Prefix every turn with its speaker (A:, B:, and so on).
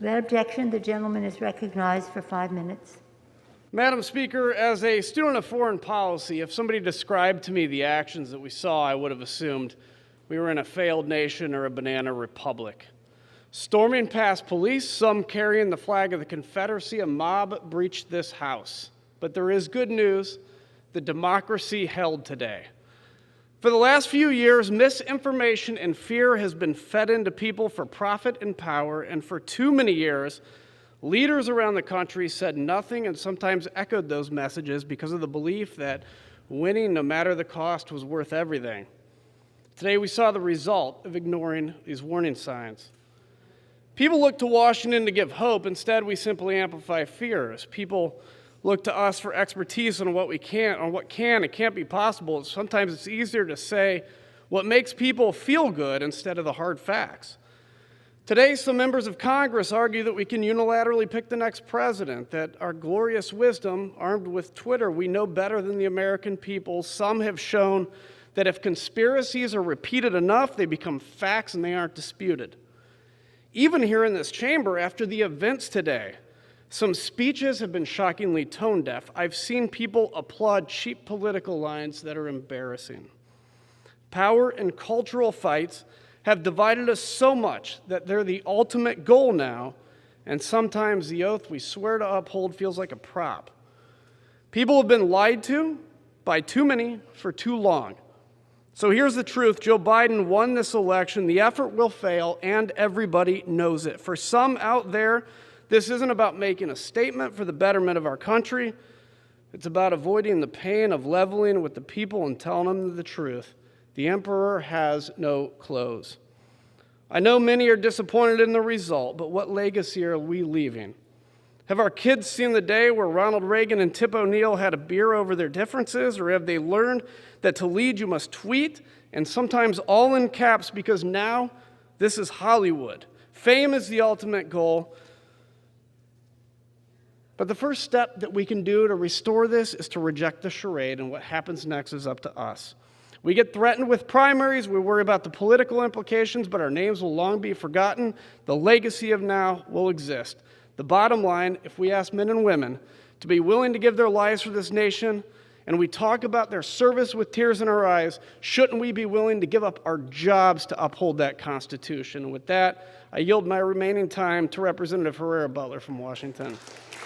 A: Without objection, the gentleman is recognized for 5 minutes.
B: Madam Speaker, as a student of foreign policy, if somebody described to me the actions that we saw, I would have assumed we were in a failed nation or a banana republic. Storming past police, some carrying the flag of the Confederacy, a mob breached this House. But there is good news: the democracy held today. For the last few years, misinformation and fear has been fed into people for profit and power, and for too many years, leaders around the country said nothing and sometimes echoed those messages because of the belief that winning, no matter the cost, was worth everything. Today, we saw the result of ignoring these warning signs. People look to Washington to give hope. Instead, we simply amplify fears. People look to us for expertise on what we can't, on what can and can't be possible. Sometimes it's easier to say what makes people feel good instead of the hard facts. Today, some members of Congress argue that we can unilaterally pick the next president, that our glorious wisdom, armed with Twitter, we know better than the American people. Some have shown that if conspiracies are repeated enough, they become facts and they aren't disputed. Even here in this chamber, after the events today, some speeches have been shockingly tone deaf. I've seen people applaud cheap political lines that are embarrassing. Power and cultural fights have divided us so much that they're the ultimate goal now, and sometimes the oath we swear to uphold feels like a prop. People have been lied to by too many for too long. So here's the truth: Joe Biden won this election. The effort will fail, and everybody knows it. For some out there, this isn't about making a statement for the betterment of our country. It's about avoiding the pain of leveling with the people and telling them the truth. The emperor has no clothes. I know many are disappointed in the result, but what legacy are we leaving? Have our kids seen the day where Ronald Reagan and Tip O'Neill had a beer over their differences, or have they learned that to lead you must tweet, and sometimes all in caps, because now this is Hollywood. Fame is the ultimate goal. But the first step that we can do to restore this is to reject the charade, and what happens next is up to us. We get threatened with primaries, we worry about the political implications, but our names will long be forgotten. The legacy of now will exist. The bottom line, if we ask men and women to be willing to give their lives for this nation, and we talk about their service with tears in our eyes, shouldn't we be willing to give up our jobs to uphold that Constitution? And with that, I yield my remaining time to Representative Herrera Butler from Washington.